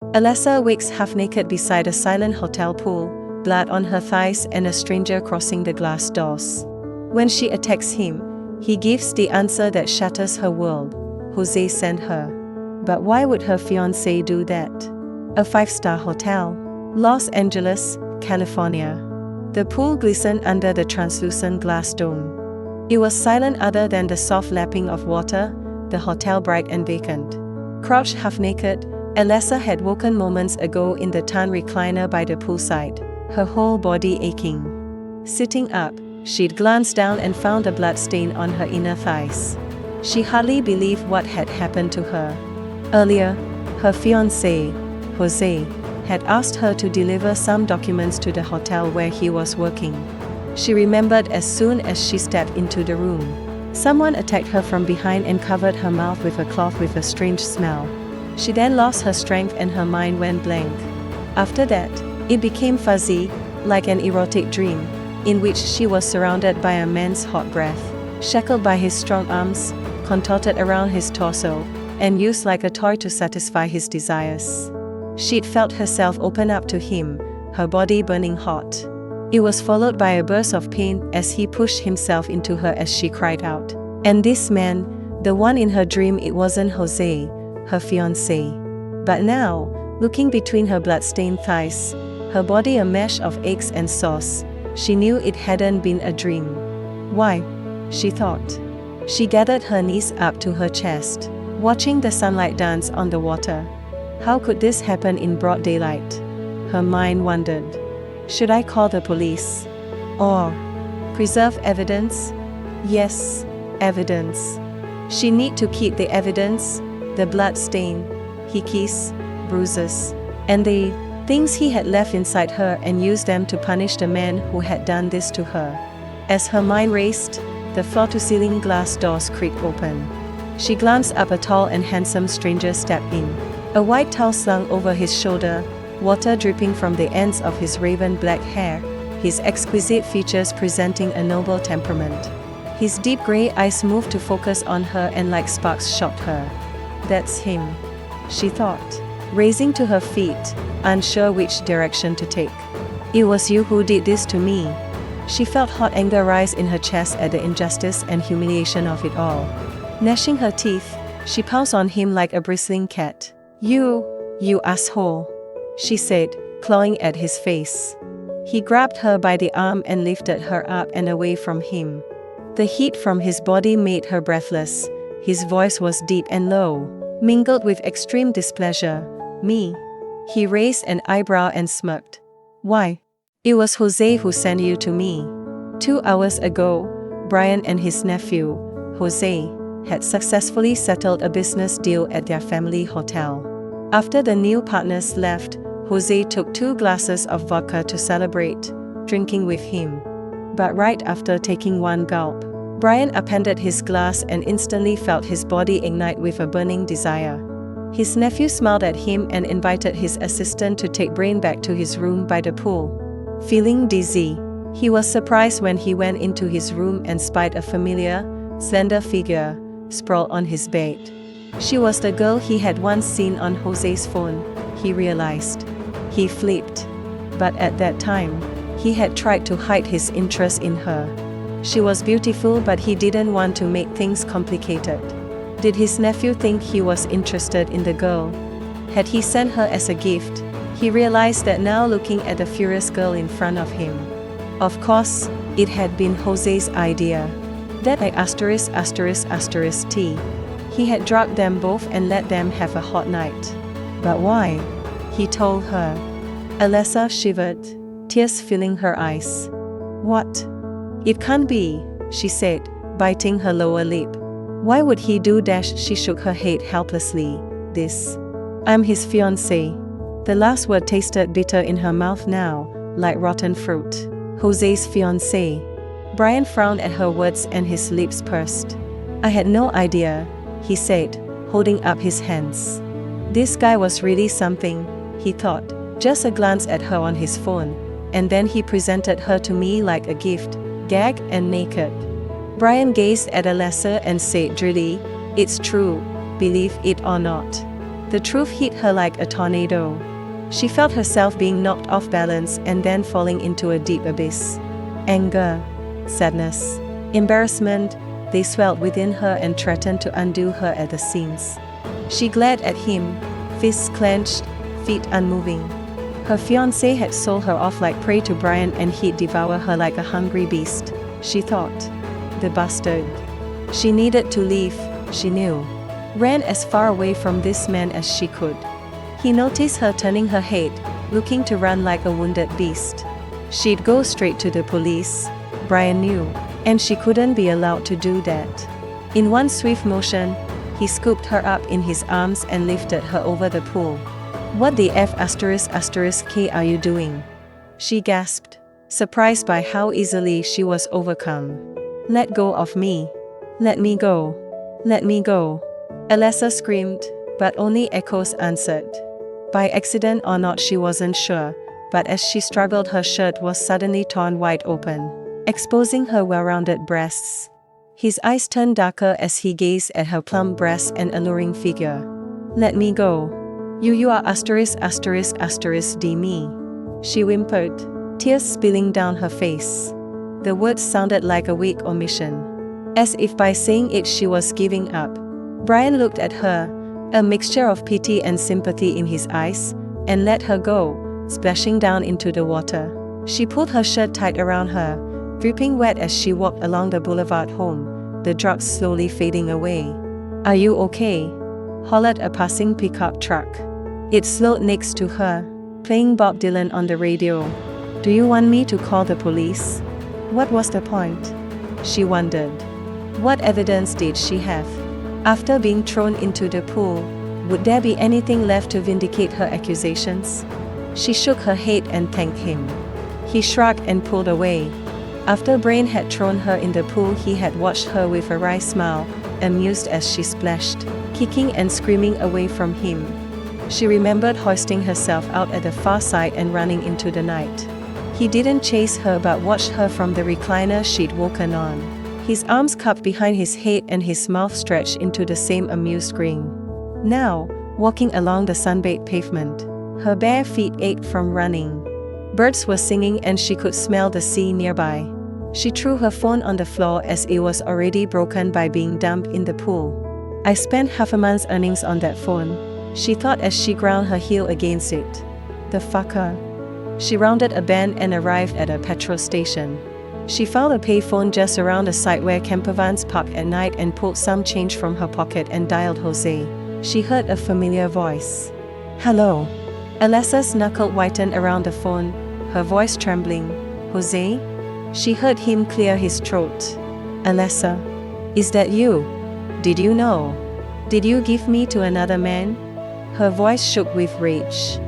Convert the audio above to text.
Alessa wakes half-naked beside a silent hotel pool, blood on her thighs and a stranger crossing the glass doors. When she attacks him, he gives the answer that shatters her world. Jose sent her. But why would her fiancé do that? A 5-star hotel. Los Angeles, California. The pool glistened under the translucent glass dome. It was silent other than the soft lapping of water, the hotel bright and vacant. Crouched half-naked, Alessa had woken moments ago in the tan recliner by the poolside, her whole body aching. Sitting up, she'd glanced down and found a blood stain on her inner thighs. She hardly believed what had happened to her. Earlier, her fiancé, Jose, had asked her to deliver some documents to the hotel where he was working. She remembered as soon as she stepped into the room. Someone attacked her from behind and covered her mouth with a cloth with a strange smell. She then lost her strength and her mind went blank. After that, it became fuzzy, like an erotic dream, in which she was surrounded by a man's hot breath, shackled by his strong arms, contorted around his torso, and used like a toy to satisfy his desires. She'd felt herself open up to him, her body burning hot. It was followed by a burst of pain as he pushed himself into her as she cried out. And this man, the one in her dream, it wasn't Jose, her fiancé. But now, looking between her blood-stained thighs, her body a mesh of aches and sores, she knew it hadn't been a dream. Why? She thought. She gathered her knees up to her chest, watching the sunlight dance on the water. How could this happen in broad daylight? Her mind wandered. Should I call the police? Or preserve evidence? Yes, evidence. She need to keep the evidence, the blood stain, hickeys, bruises, and the things he had left inside her, and use them to punish the man who had done this to her. As her mind raced, the floor-to-ceiling glass doors creaked open. She glanced up. A tall and handsome stranger stepped in. A white towel slung over his shoulder, water dripping from the ends of his raven black hair, his exquisite features presenting a noble temperament. His deep gray eyes moved to focus on her and like sparks shocked her. That's him, she thought, raising to her feet, unsure which direction to take. It was you who did this to me. She felt hot anger rise in her chest at the injustice and humiliation of it all. Gnashing her teeth, she pounced on him like a bristling cat. You asshole, she said, clawing at his face. He grabbed her by the arm and lifted her up and away from him. The heat from his body made her breathless. His voice was deep and low, mingled with extreme displeasure. Me? He raised an eyebrow and smirked. Why? It was Jose who sent you to me. 2 hours ago, Brian and his nephew, Jose, had successfully settled a business deal at their family hotel. After the new partners left, Jose took 2 glasses of vodka to celebrate, drinking with him. But right after taking 1 gulp, Brian appended his glass and instantly felt his body ignite with a burning desire. His nephew smiled at him and invited his assistant to take Brian back to his room by the pool. Feeling dizzy, he was surprised when he went into his room and spied a familiar, slender figure sprawled on his bed. She was the girl he had once seen on Jose's phone, he realized. He flipped. But at that time, he had tried to hide his interest in her. She was beautiful, but he didn't want to make things complicated. Did his nephew think he was interested in the girl? Had he sent her as a gift? He realized that now, looking at the furious girl in front of him. Of course, it had been Jose's idea. That T. He had drugged them both and let them have a hot night. But why? He told her. Alessa shivered, tears filling her eyes. What? It can't be, she said, biting her lower lip. Why would he do that? She shook her head helplessly. I'm his fiancé. The last word tasted bitter in her mouth now, like rotten fruit. Jose's fiancé. Brian frowned at her words and his lips pursed. I had no idea, he said, holding up his hands. This guy was really something, he thought, just a glance at her on his phone, and then he presented her to me like a gift, gagged and naked. Brian gazed at Alessa and said drily, it's true, believe it or not. The truth hit her like a tornado. She felt herself being knocked off balance and then falling into a deep abyss. Anger, sadness, embarrassment, they swelled within her and threatened to undo her at the seams. She glared at him, fists clenched, feet unmoving. Her fiance had sold her off like prey to Brian and he'd devour her like a hungry beast, she thought. The bastard. She needed to leave, she knew. Ran as far away from this man as she could. He noticed her turning her head, looking to run like a wounded beast. She'd go straight to the police, Brian knew, and she couldn't be allowed to do that. In one swift motion, he scooped her up in his arms and lifted her over the pool. "What the F***K are you doing?" she gasped, surprised by how easily she was overcome. "Let go of me. Let me go. Let me go." Alessa screamed, but only echoes answered. By accident or not she wasn't sure, but as she struggled her shirt was suddenly torn wide open, exposing her well-rounded breasts. His eyes turned darker as he gazed at her plump breasts and alluring figure. "Let me go. You are ******* me," she whimpered, tears spilling down her face. The words sounded like a weak omission. As if by saying it she was giving up. Brian looked at her, a mixture of pity and sympathy in his eyes, and let her go, splashing down into the water. She pulled her shirt tight around her, dripping wet as she walked along the boulevard home, the drops slowly fading away. "Are you okay?" hollered a passing pickup truck. It slowed next to her, playing Bob Dylan on the radio. "Do you want me to call the police?" What was the point? She wondered. What evidence did she have? After being thrown into the pool, would there be anything left to vindicate her accusations? She shook her head and thanked him. He shrugged and pulled away. After Brian had thrown her in the pool he had watched her with a wry smile, amused as she splashed, kicking and screaming away from him. She remembered hoisting herself out at the far side and running into the night. He didn't chase her but watched her from the recliner she'd woken on, his arms cupped behind his head and his mouth stretched into the same amused grin. Now, walking along the sunbathed pavement, her bare feet ached from running. Birds were singing and she could smell the sea nearby. She threw her phone on the floor as it was already broken by being dumped in the pool. "I spent half a month's earnings on that phone," she thought as she ground her heel against it. The fucker. She rounded a bend and arrived at a petrol station. She found a payphone just around the side where campervans parked at night and pulled some change from her pocket and dialed Jose. She heard a familiar voice. "Hello." Alessa's knuckle whitened around the phone, her voice trembling. "Jose?" She heard him clear his throat. "Alessa? Is that you? Did you know? Did you give me to another man?" Her voice shook with rage.